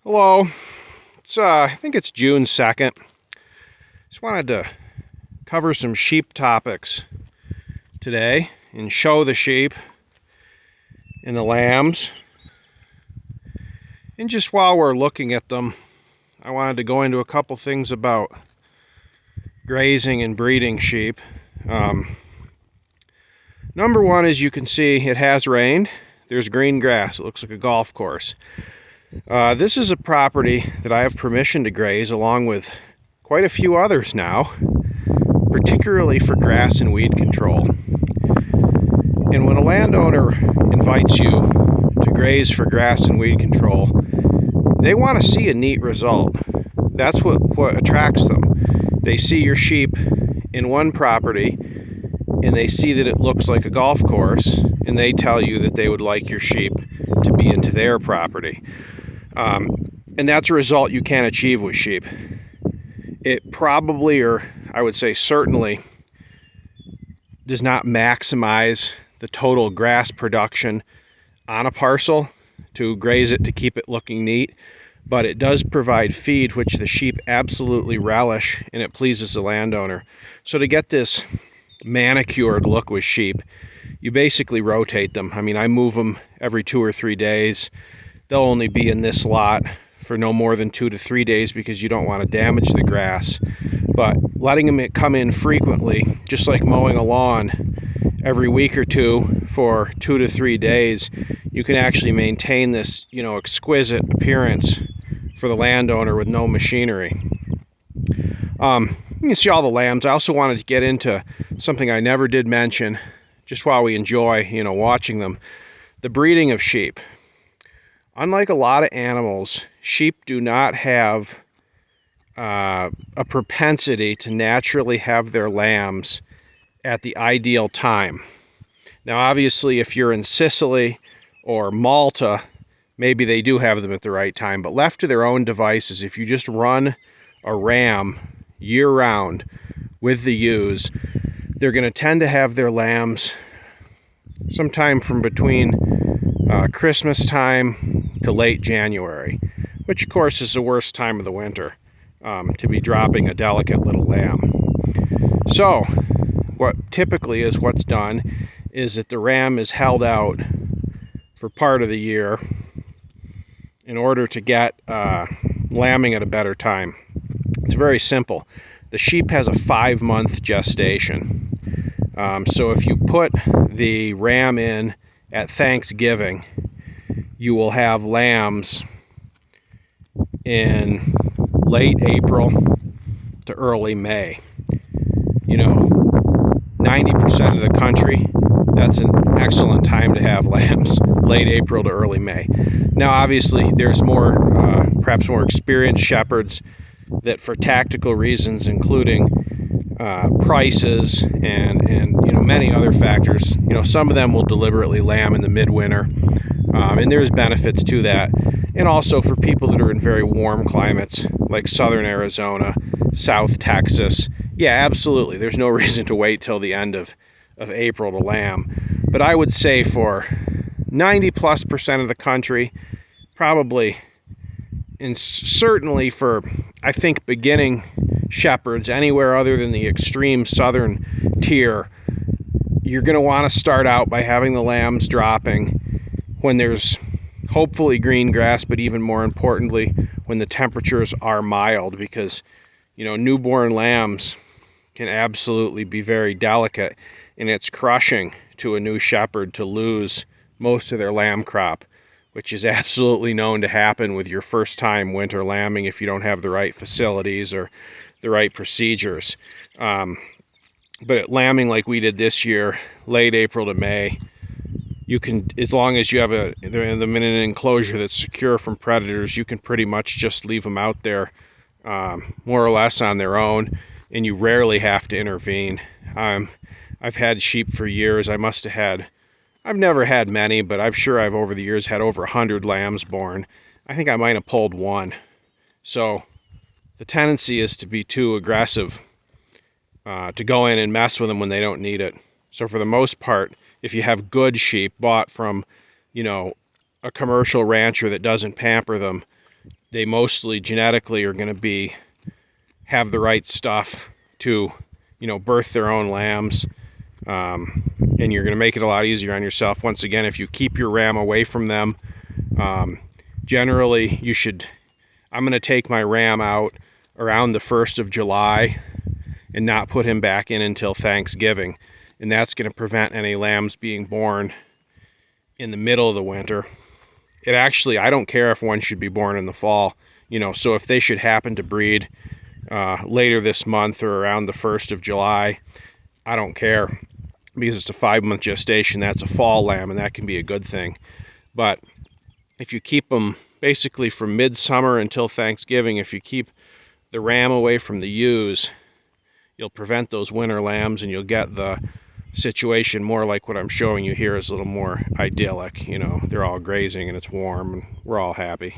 Hello. I think it's June 2nd. Just wanted to cover some sheep topics today and show the sheep and the lambs. And just while we're looking at them, I wanted to go into a couple things about grazing and breeding sheep. Number one, as you can see, it has rained. There's green grass. It looks like a golf course. This is a property that I have permission to graze along with quite a few others now, particularly for grass and weed control. And when a landowner invites you to graze for grass and weed control, they want to see a neat result. That's what attracts them. They see your sheep in one property and they see that it looks like a golf course, and they tell you that they would like your sheep to be into their property. And that's a result you can't achieve with sheep. It probably, or I would say certainly, does not maximize the total grass production on a parcel to graze it to keep it looking neat, but it does provide feed which the sheep absolutely relish, and it pleases the landowner. So to get this manicured look with sheep, you basically rotate them. I mean, I move them every 2 or 3 days. They'll only be in this lot for no more than 2 to 3 days because you don't want to damage the grass. But letting them come in frequently, just like mowing a lawn every week or two for 2 to 3 days, you can actually maintain this, exquisite appearance for the landowner with no machinery. You can see all the lambs. I also wanted to get into something I never did mention, just while we enjoy, watching them. The breeding of sheep. Unlike a lot of animals, sheep do not have a propensity to naturally have their lambs at the ideal time. Now, obviously, if you're in Sicily or Malta, maybe they do have them at the right time, but left to their own devices, if you just run a ram year-round with the ewes, they're going to tend to have their lambs sometime from between Christmas time to late January, which of course is the worst time of the winter to be dropping a delicate little lamb. So what typically is what's done is that the ram is held out for part of the year in order to get lambing at a better time. It's very simple. The sheep has a 5-month gestation. So if you put the ram in at Thanksgiving, you will have lambs in late April to early May. 90% of the country, that's an excellent time to have lambs, late April to early May. Now, obviously, there's perhaps more experienced shepherds that, for tactical reasons, including prices and many other factors, some of them will deliberately lamb in the midwinter, and there's benefits to that. And also for people that are in very warm climates like southern Arizona, South Texas, yeah, absolutely, there's no reason to wait till the end of April to lamb. But I would say for 90+% of the country, probably, and certainly for, I think, beginning shepherds anywhere other than the extreme southern tier, you're going to want to start out by having the lambs dropping when there's hopefully green grass, but even more importantly, when the temperatures are mild, because newborn lambs can absolutely be very delicate, and it's crushing to a new shepherd to lose most of their lamb crop, which is absolutely known to happen with your first time winter lambing if you don't have the right facilities or the right procedures. But at lambing like we did this year, late April to May, you can, as long as you have them in an enclosure that's secure from predators, you can pretty much just leave them out there more or less on their own, and you rarely have to intervene. I've had sheep for years. I've never had many, but I'm sure I've over the years had over 100 lambs born. I think I might have pulled one. So the tendency is to be too aggressive, to go in and mess with them when they don't need it. So for the most part, if you have good sheep bought from, a commercial rancher that doesn't pamper them, they mostly genetically are going to have the right stuff to, birth their own lambs. And you're going to make it a lot easier on yourself. Once again, if you keep your ram away from them, generally I'm going to take my ram out around the 1st of July and not put him back in until Thanksgiving. And that's going to prevent any lambs being born in the middle of the winter. I don't care if one should be born in the fall, so if they should happen to breed later this month or around the 1st of July, I don't care, because it's a 5-month gestation. That's a fall lamb, and that can be a good thing. But if you keep them basically from midsummer until Thanksgiving, if you keep the ram away from the ewes, you'll prevent those winter lambs, and you'll get the situation more like what I'm showing you here is a little more idyllic. They're all grazing and it's warm and we're all happy.